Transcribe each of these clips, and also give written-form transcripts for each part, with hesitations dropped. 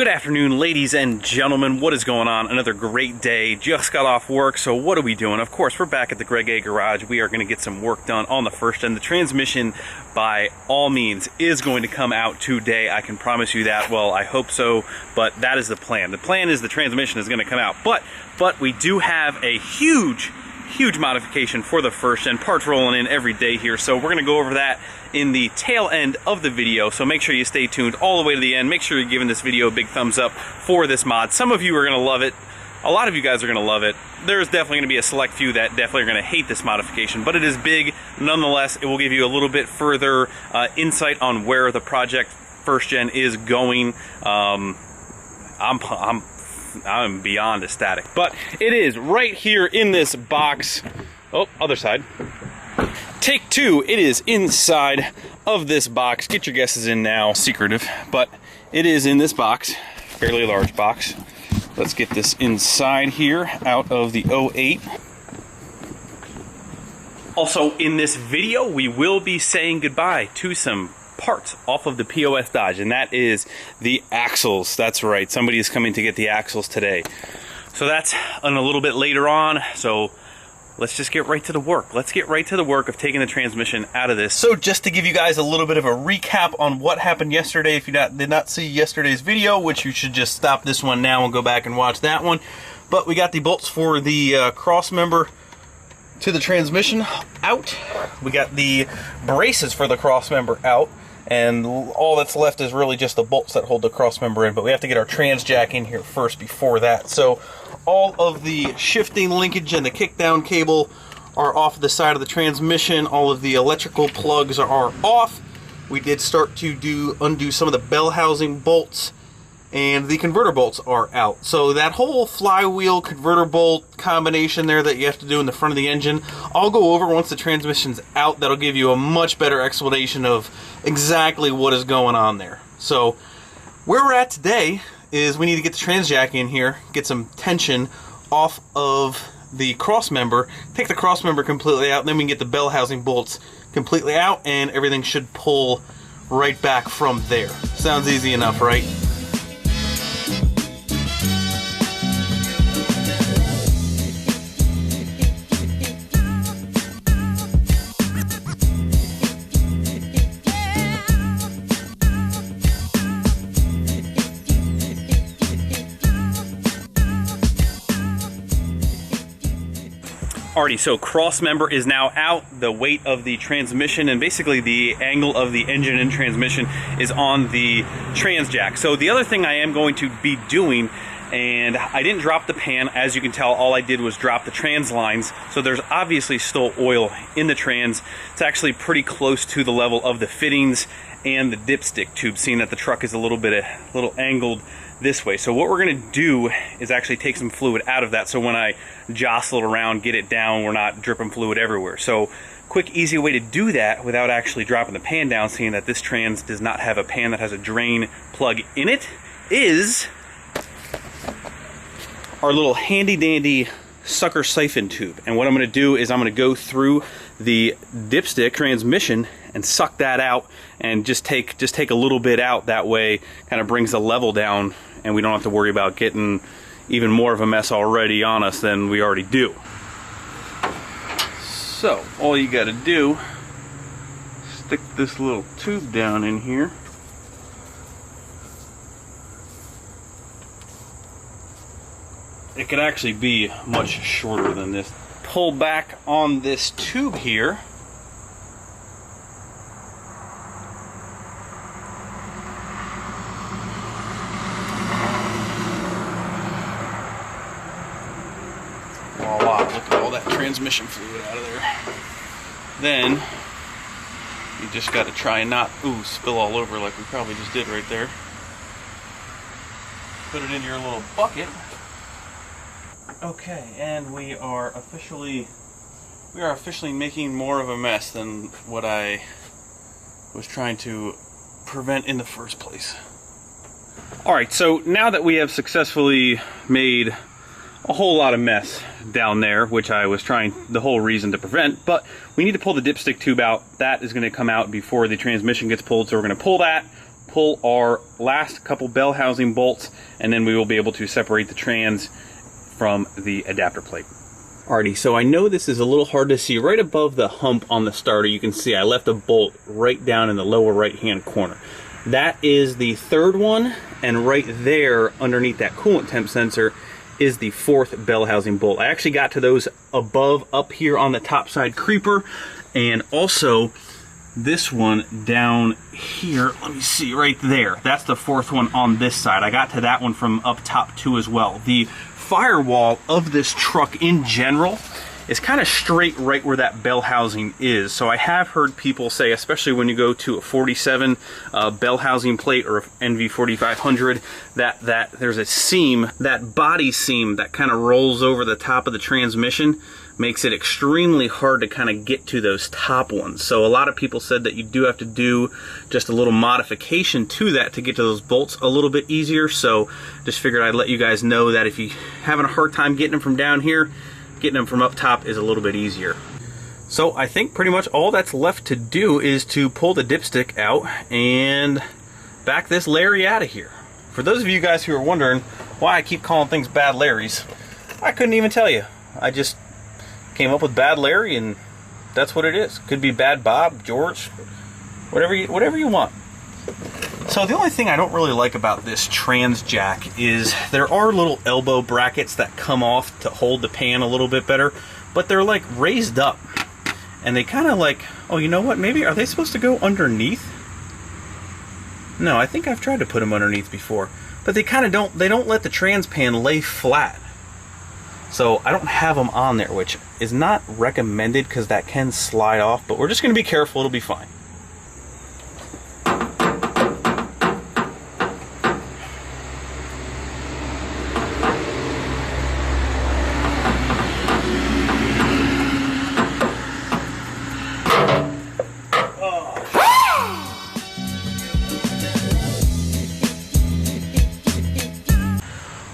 Good afternoon, ladies and gentlemen. What is going on? Another great day. Just got off work, so what are we doing? Of course, we're back at the GREGA garage. We are going to get some work done on the first end. The transmission, by all means, is going to come out today. I can promise you that. Well, I hope so, but that is the plan. The plan is the transmission is going to come out, but we do have a huge modification for the first end. Parts rolling in every day here, so we're going to go over that in the tail end of the video, so make sure you stay tuned all the way to the end. Make sure you're giving this video a big thumbs up for this mod. Some of you are going to love it. A lot of you guys are going to love it. There's definitely going to be a select few that definitely are going to hate this modification, but it is big. Nonetheless, it will give you a little bit further insight on where the project first gen is going. I'm beyond ecstatic, but it is right here in this box. Oh, other side. Take two, it is inside of this box. Get your guesses in now. Secretive, but it is in this box, fairly large box. Let's get this inside here out of the 08. Also, in this video, we will be saying goodbye to some parts off of the POS Dodge, and that is the axles. That's right, somebody is coming to get the axles today. So that's on a little bit later on, so let's just get right to the work. Let's get right to the work of taking the transmission out of this. So just to give you guys a little bit of a recap on what happened yesterday, if you did not see yesterday's video, which you should just stop this one now and go back and watch that one. But we got the bolts for the cross member to the transmission out. We got the braces for the cross member out. And all that's left is really just the bolts that hold the cross member in, but we have to get our trans jack in here first before that. So all of the shifting linkage and the kickdown cable are off the side of the transmission. All of the electrical plugs are off. We did start to undo some of the bell housing bolts, and the converter bolts are out. So that whole flywheel converter bolt combination there that you have to do in the front of the engine, I'll go over once the transmission's out. That'll give you a much better explanation of exactly what is going on there. So where we're at today is we need to get the trans jack in here, get some tension off of the cross member, take the cross member completely out, and then we can get the bell housing bolts completely out, and everything should pull right back from there. Sounds easy enough, right? Alrighty, so cross member is now out. The weight of the transmission and basically the angle of the engine and transmission is on the trans jack. So the other thing I am going to be doing, and I didn't drop the pan, as you can tell, all I did was drop the trans lines. So there's obviously still oil in the trans. It's actually pretty close to the level of the fittings and the dipstick tube, seeing that the truck is a little angled this way. So what we're going to do is actually take some fluid out of that, so when I jostle it around, get it down, we're not dripping fluid everywhere. So quick, easy way to do that without actually dropping the pan down, seeing that this trans does not have a pan that has a drain plug in it, is our little handy dandy sucker siphon tube. And what I'm going to do is I'm going to go through the dipstick transmission and suck that out, and just take a little bit out. That way kind of brings the level down, and we don't have to worry about getting even more of a mess already on us than we already do. So all you got to do, stick this little tube down in here. It could actually be much shorter than this. Pull back on this tube here. Voila, look at all that transmission fluid out of there. Then you just got to try and not spill all over like we probably just did right there. Put it in your little bucket. Okay, and we are officially making more of a mess than what I was trying to prevent in the first place. Alright, so now that we have successfully made a whole lot of mess down there, which I was trying the whole reason to prevent, but we need to pull the dipstick tube out. That is going to come out before the transmission gets pulled, so we're going to pull that, pull our last couple bell housing bolts, and then we will be able to separate the trans from the adapter plate. Alrighty, so I know this is a little hard to see. Right above the hump on the starter, you can see I left a bolt right down in the lower right-hand corner. That is the third one, and right there underneath that coolant temp sensor is the fourth bell housing bolt. I actually got to those above, up here on the top side creeper, and also this one down here. Let me see, right there. That's the fourth one on this side. I got to that one from up top too as well. The firewall of this truck in general is kind of straight right where that bell housing is. So I have heard people say, especially when you go to a 47 bell housing plate or NV4500, that there's a seam, that body seam that kind of rolls over the top of the transmission, makes it extremely hard to kind of get to those top ones. So a lot of people said that you do have to do just a little modification to that to get to those bolts a little bit easier. So just figured I'd let you guys know that if you're having a hard time getting them from down here, getting them from up top is a little bit easier. So I think pretty much all that's left to do is to pull the dipstick out and back this Larry out of here. For those of you guys who are wondering why I keep calling things Bad Larrys, I couldn't even tell you. I just came up with Bad Larry, and that's what it is. Could be Bad Bob, George, whatever you want. So the only thing I don't really like about this trans jack is there are little elbow brackets that come off to hold the pan a little bit better, but they're like raised up, and they kind of like, oh, you know what, maybe are they supposed to go underneath? No, I think I've tried to put them underneath before, but they kind of don't let the trans pan lay flat. So I don't have them on there, which is not recommended because that can slide off, but we're just going to be careful, it'll be fine.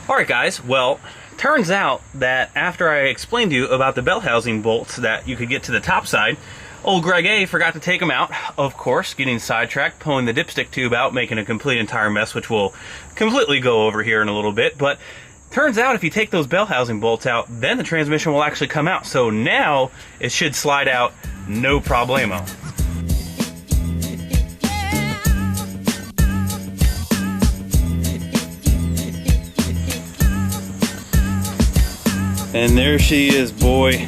Alright guys, well, turns out that after I explained to you about the bell housing bolts that you could get to the top side, old GREGA forgot to take them out, of course, getting sidetracked, pulling the dipstick tube out, making a complete entire mess, which we'll completely go over here in a little bit. But turns out if you take those bell housing bolts out, then the transmission will actually come out. So now it should slide out no problemo. And there she is, boy.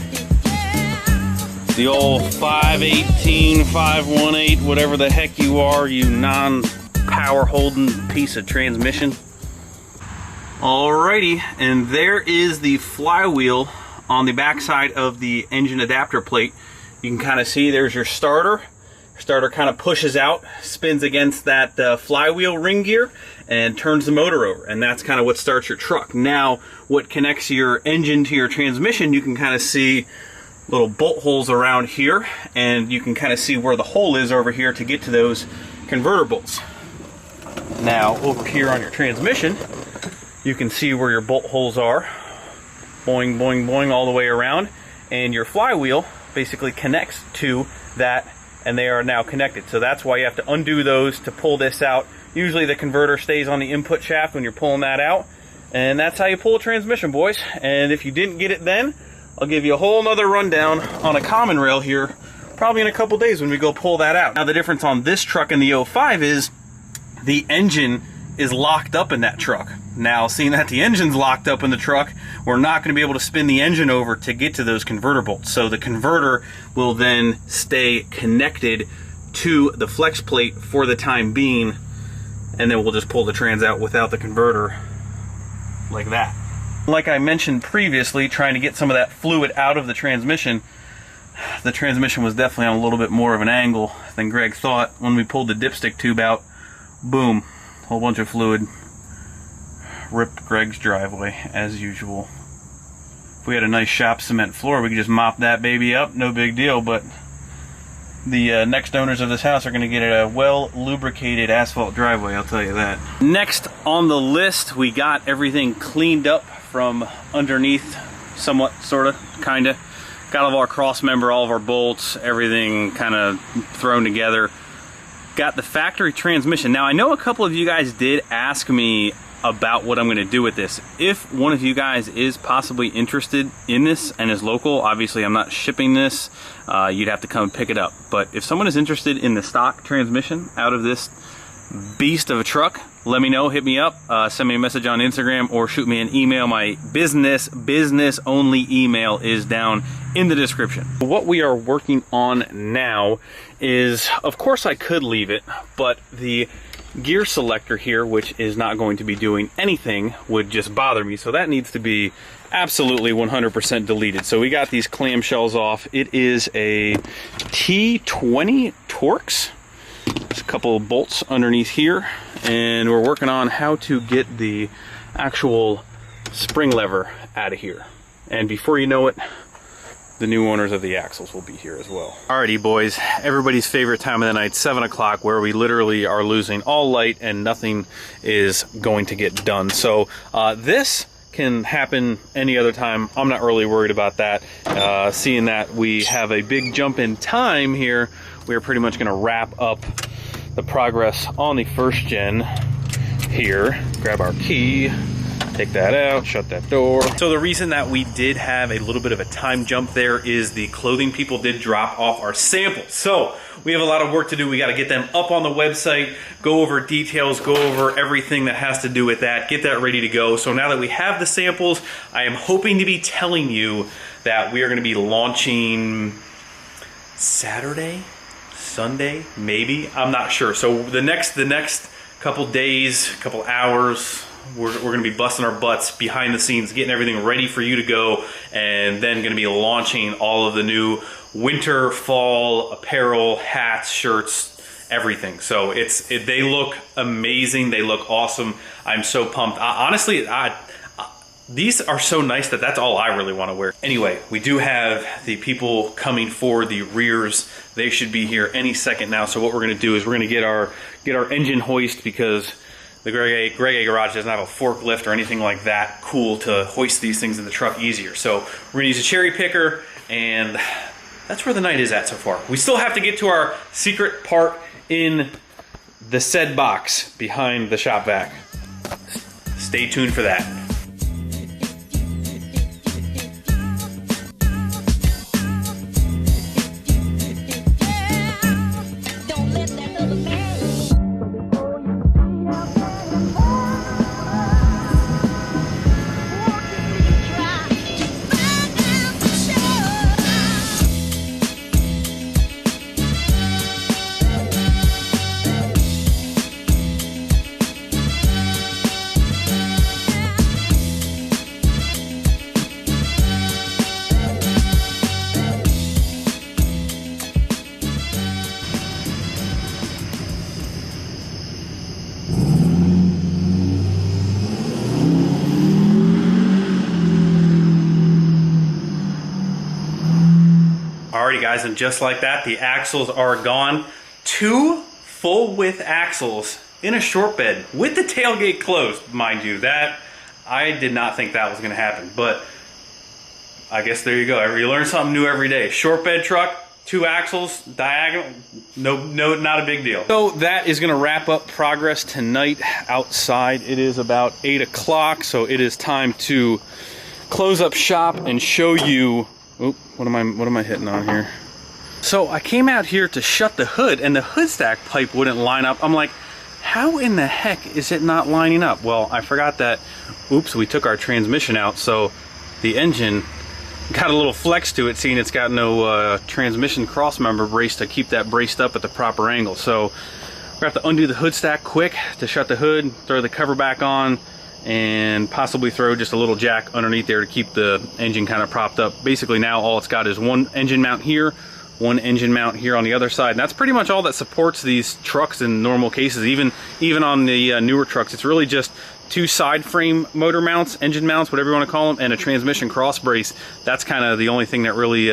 The old 518, 518, whatever the heck you are, you non-power holding piece of transmission. Alrighty, and there is the flywheel on the backside of the engine adapter plate. You can kind of see there's your starter. Starter kind of pushes out, spins against that flywheel ring gear, and turns the motor over, and that's kind of what starts your truck. Now, what connects your engine to your transmission, you can kind of see little bolt holes around here, and you can kind of see where the hole is over here to get to those converter bolts. Now, over here on your transmission, you can see where your bolt holes are. Boing, boing, boing, all the way around, and your flywheel basically connects to that, and they are now connected. So that's why you have to undo those to pull this out. Usually the converter stays on the input shaft when you're pulling that out, and that's how you pull a transmission, boys. And if you didn't get it then, I'll give you a whole nother rundown on a common rail here, probably in a couple days when we go pull that out. Now the difference on this truck and the 05 is the engine is locked up in that truck. Now, seeing that the engine's locked up in the truck, we're not going to be able to spin the engine over to get to those converter bolts. So the converter will then stay connected to the flex plate for the time being, and then we'll just pull the trans out without the converter like that. Like I mentioned previously, trying to get some of that fluid out of the transmission was definitely on a little bit more of an angle than Greg thought. When we pulled the dipstick tube out, boom, whole bunch of fluid. Ripped Greg's driveway as usual. If we had a nice shop cement floor, we could just mop that baby up, no big deal. But the next owners of this house are going to get a well lubricated asphalt driveway, I'll tell you that. Next on the list, we got everything cleaned up from underneath, somewhat, sorta, kinda. Got all of our cross member, all of our bolts, everything kind of thrown together. got the factory transmission. Now I know a couple of you guys did ask me about what I'm going to do with this. If one of you guys is possibly interested in this and is local, obviously I'm not shipping this, you'd have to come pick it up. But if someone is interested in the stock transmission out of this beast of a truck, let me know, hit me up, send me a message on Instagram or shoot me an email. My business only email is down in the description. What we are working on now is, of course I could leave it, but the gear selector here, which is not going to be doing anything, would just bother me. So that needs to be absolutely 100% deleted. So we got these clamshells off. It is a T20 Torx. There's a couple of bolts underneath here, and we're working on how to get the actual spring lever out of here. And before you know it, the new owners of the axles will be here as well. Alrighty boys, everybody's favorite time of the night, 7 o'clock, where we literally are losing all light and nothing is going to get done. So this can happen any other time. I'm not really worried about that. Seeing that we have a big jump in time here, we are pretty much gonna wrap up the progress on the first gen here. Grab our key, take that out, shut that door. So the reason that we did have a little bit of a time jump there is the clothing people did drop off our samples. So we have a lot of work to do. We got to get them up on the website, go over details, go over everything that has to do with that, get that ready to go. So now that we have the samples, I am hoping to be telling you that we are going to be launching Saturday, Sunday, maybe. I'm not sure. So the next couple days, couple hours, we're going to be busting our butts behind the scenes, getting everything ready for you to go, and then going to be launching all of the new winter, fall apparel, hats, shirts, everything. So they look amazing. They look awesome. I'm so pumped. Honestly, these are so nice that that's all I really want to wear. Anyway, we do have the people coming for the rears. They should be here any second now. So what we're going to do is we're going to get our engine hoist, because the GREGA garage doesn't have a forklift or anything like that cool to hoist these things in the truck easier. So we're gonna use a cherry picker, and that's where the night is at so far. We still have to get to our secret part in the said box behind the shop vac. Stay tuned for that. Alrighty guys, and just like that, the axles are gone. 2 full width axles in a short bed with the tailgate closed, mind you. That, I did not think that was gonna happen, but I guess there you go. You learn something new every day. Short bed truck, 2 axles, diagonal, no, not a big deal. So that is gonna wrap up progress tonight outside. It is about 8 o'clock, so it is time to close up shop and show you. Oop, what am I hitting on here? So I came out here to shut the hood, and the hood stack pipe wouldn't line up. I'm like, how in the heck is it not lining up? Well, I forgot that, oops, we took our transmission out, so the engine got a little flex to it, seeing it's got no transmission cross member brace to keep that braced up at the proper angle. So we're gonna have to undo the hood stack quick to shut the hood, throw the cover back on, and possibly throw just a little jack underneath there to keep the engine kind of propped up. Basically now all it's got is one engine mount here, one engine mount here on the other side, and that's pretty much all that supports these trucks in normal cases. Even on the newer trucks, it's really just 2 side frame motor mounts, engine mounts, whatever you want to call them, and a transmission cross brace. That's kind of the only thing that really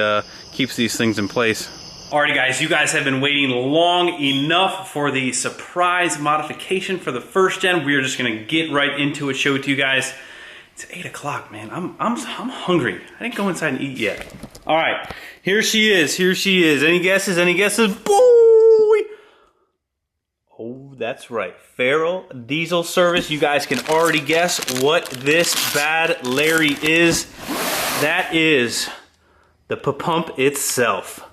keeps these things in place. Alrighty guys, you guys have been waiting long enough for the surprise modification for the first gen. We are just gonna get right into it, show it to you guys. It's 8 o'clock, man. I'm hungry. I didn't go inside and eat yet. All right, here she is. Here she is. Any guesses? Any guesses? Boy! Oh, that's right. Farrell Diesel Service. You guys can already guess what this bad Larry is. That is the pump itself.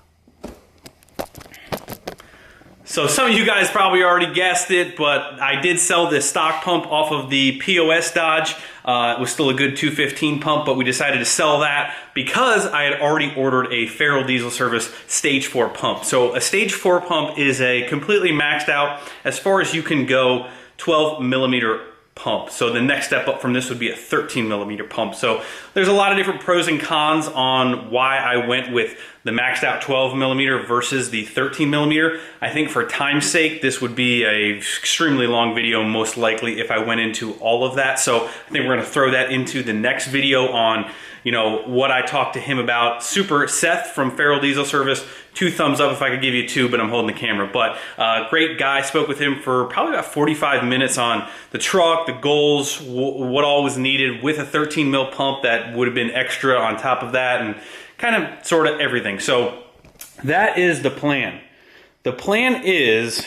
So some of you guys probably already guessed it, but I did sell this stock pump off of the POS Dodge. It was still a good 215 pump, but we decided to sell that because I had already ordered a Farrell Diesel Service Stage 4 pump. So a Stage 4 pump is a completely maxed out, as far as you can go, 12 millimeter pump. So the next step up from this would be a 13 millimeter pump. So there's a lot of different pros and cons on why I went with the maxed out 12 millimeter versus the 13 millimeter. I think for time's sake, this would be a extremely long video, most likely, if I went into all of that. So I think we're gonna throw that into the next video on, you know, what I talked to him about. Super Seth from Farrell Diesel Service, 2 thumbs up if I could give you 2, but I'm holding the camera. But great guy, spoke with him for probably about 45 minutes on the truck, the goals, what all was needed with a 13 mil pump that would have been extra on top of that, and kind of sort of everything. So that is the plan. The plan is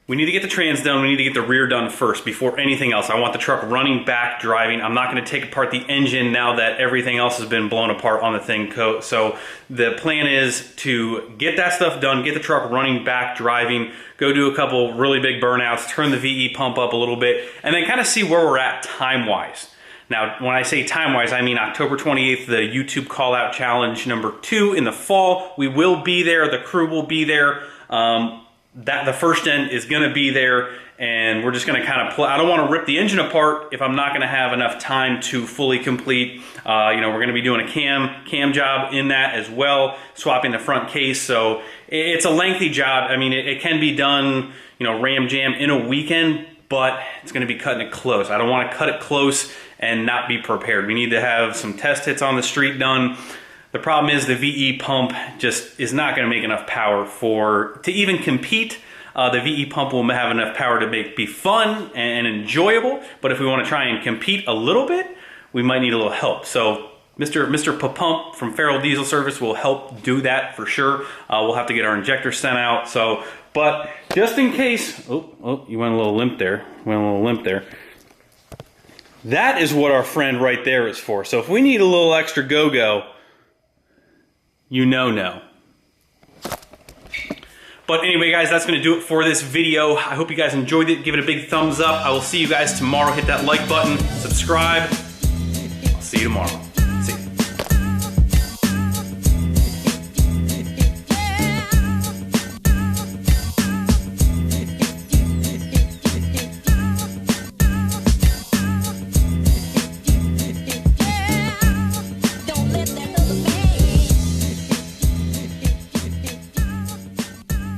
we need to get the trans done, we need to get the rear done first before anything else. I want the truck running back, driving. I'm not gonna take apart the engine now that everything else has been blown apart on the thing. So the plan is to get that stuff done, get the truck running back, driving, go do a couple really big burnouts, turn the VE pump up a little bit, and then kind of see where we're at time-wise. Now, when I say time-wise, I mean October 28th, the YouTube Call-Out Challenge #2 in the fall. We will be there, the crew will be there. The first gen is gonna be there, and we're just gonna kind of I don't wanna rip the engine apart if I'm not gonna have enough time to fully complete. You know, we're gonna be doing a cam job in that as well, swapping the front case. So it's a lengthy job. I mean, it can be done, you know, ram jam in a weekend, but it's gonna be cutting it close. I don't wanna cut it close and not be prepared. We need to have some test hits on the street done. The problem is the VE pump just is not gonna make enough power to even compete. The VE pump will have enough power to be fun and enjoyable, but if we wanna try and compete a little bit, we might need a little help. So Mr. Pump from Farrell Diesel Service will help do that for sure. We'll have to get our injector sent out. So, but just in case, oh, you went a little limp there. That is what our friend right there is for. So if we need a little extra go-go, you know. But anyway, guys, that's going to do it for this video. I hope you guys enjoyed it. Give it a big thumbs up. I will see you guys tomorrow. Hit that like button, subscribe. I'll see you tomorrow.